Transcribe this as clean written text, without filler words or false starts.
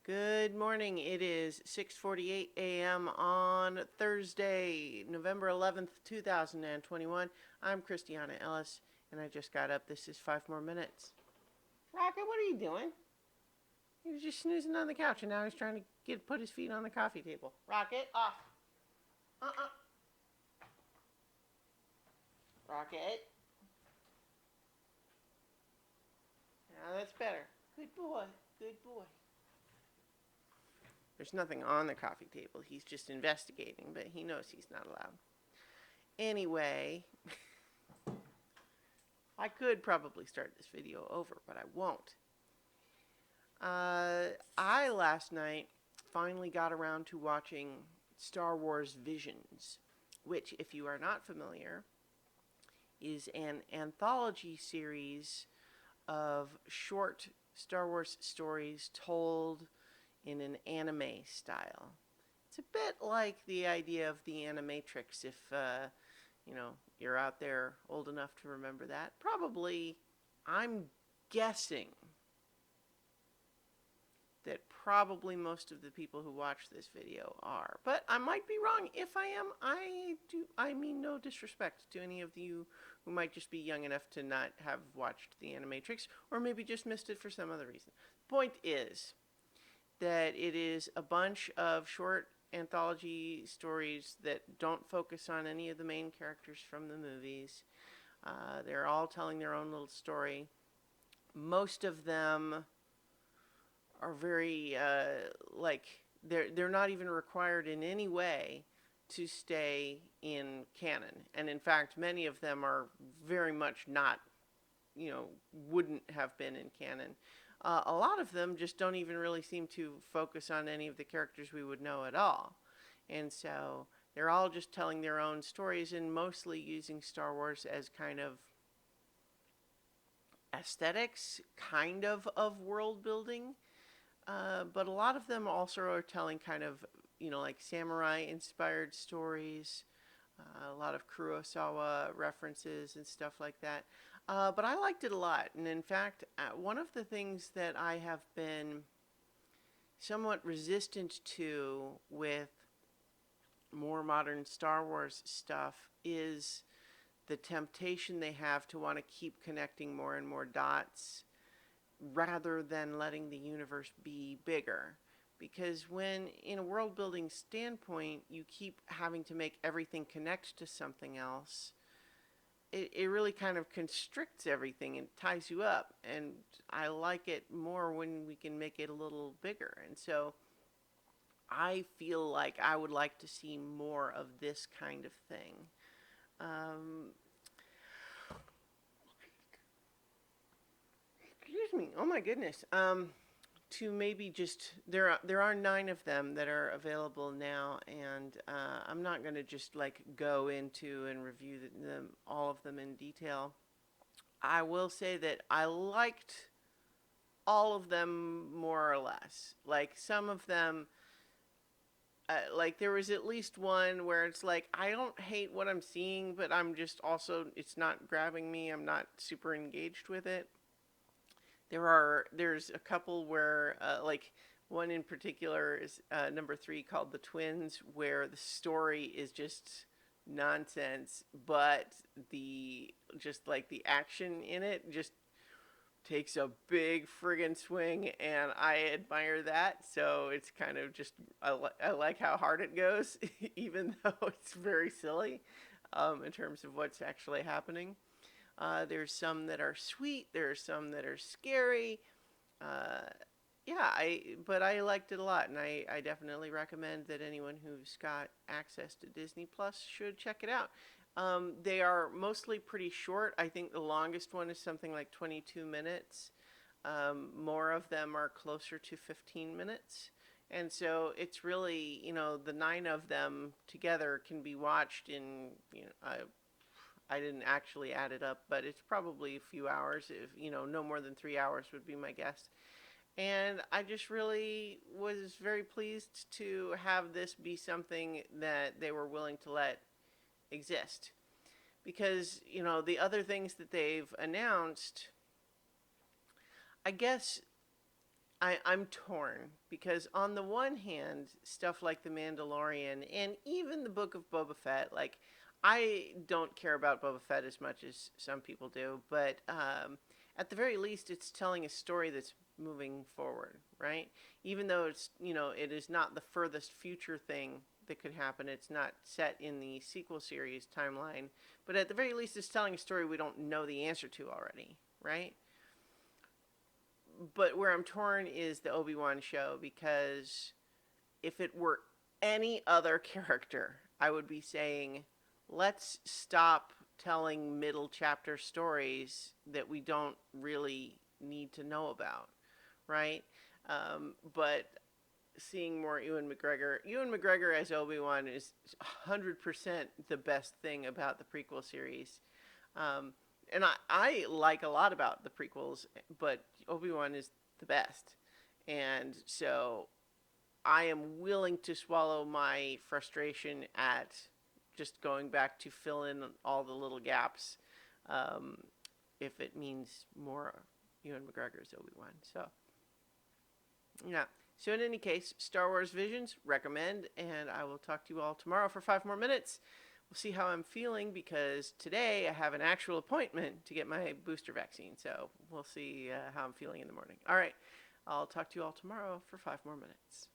Good morning. It is 6:48 a.m. on Thursday, November 11th, 2021. I'm Christiana Ellis, and I just got up. This is 5 more minutes. Rocket, what are you doing? He was just snoozing on the couch, and now he's trying to put his feet on the coffee table. Rocket, off. Uh-uh. Rocket. Now that's better. Good boy. Good boy. There's nothing on the coffee table. He's just investigating, but he knows he's not allowed. Anyway, I could probably start this video over, but I won't. I last night finally got around to watching Star Wars Visions, which, if you are not familiar, is an anthology series of short Star Wars stories told in an anime style. It's a bit like the idea of the Animatrix, if you're out there old enough to remember that. Probably, I'm guessing that probably most of the people who watch this video are. But I might be wrong. If I am, I mean no disrespect to any of you who might just be young enough to not have watched the Animatrix, or maybe just missed it for some other reason. The point is that it is a bunch of short anthology stories that don't focus on any of the main characters from the movies. They're all telling their own little story. Most of them are very they're not even required in any way to stay in canon, and in fact, many of them are very much not, wouldn't have been in canon. A lot of them just don't even really seem to focus on any of the characters we would know at all, and so they're all just telling their own stories and mostly using Star Wars as kind of aesthetics, kind of world building. But a lot of them also are telling kind of, like samurai inspired stories, a lot of Kurosawa references and stuff like that. But I liked it a lot. And in fact, one of the things that I have been somewhat resistant to with more modern Star Wars stuff is the temptation they have to want to keep connecting more and more dots rather than letting the universe be bigger. Because when, in a world building standpoint, you keep having to make everything connect to something else, it really kind of constricts everything and ties you up. And I like it more when we can make it a little bigger. And so I feel like I would like to see more of this kind of thing. Um, Excuse me. Oh my goodness. To maybe just there are 9 of them that are available now, and I'm not going to just like go into and review them all of them in detail. I will say that I liked all of them more or less. Like some of them, like there was at least one where it's like I don't hate what I'm seeing, but I'm just also it's not grabbing me. I'm not super engaged with it. There's a couple where like one in particular is number 3 called The Twins, where the story is just nonsense, but the just like the action in it just takes a big friggin' swing, and I admire that. So it's kind of just I like how hard it goes, even though it's very silly in terms of what's actually happening. There's some that are sweet. There are some that are scary. Uh, but I liked it a lot, and I definitely recommend that anyone who's got access to Disney Plus should check it out. They are mostly pretty short. I think the longest one is something like 22 minutes. More of them are closer to 15 minutes. And so it's really, the 9 of them together can be watched in, I didn't actually add it up, but it's probably a few hours. If no more than 3 hours would be my guess. And I just really was very pleased to have this be something that they were willing to let exist. Because, the other things that they've announced, I guess I'm torn because on the one hand, stuff like The Mandalorian and even the Book of Boba Fett, like I don't care about Boba Fett as much as some people do, but at the very least, it's telling a story that's moving forward, right? Even though it's it is not the furthest future thing that could happen. It's not set in the sequel series timeline, but at the very least, it's telling a story we don't know the answer to already, right? But where I'm torn is the Obi-Wan show because if it were any other character, I would be saying, let's stop telling middle chapter stories that we don't really need to know about, right? But seeing more Ewan McGregor as Obi-Wan is 100% the best thing about the prequel series. Um, and I like a lot about the prequels, but Obi-Wan is the best. And so I am willing to swallow my frustration at just going back to fill in all the little gaps um, if it means more Ewan McGregor's Obi-Wan. So, yeah. So, in any case, Star Wars Visions, recommend, and I will talk to you all tomorrow for 5 more minutes. We'll see how I'm feeling because today I have an actual appointment to get my booster vaccine. So, we'll see how I'm feeling in the morning. All right. I'll talk to you all tomorrow for 5 more minutes.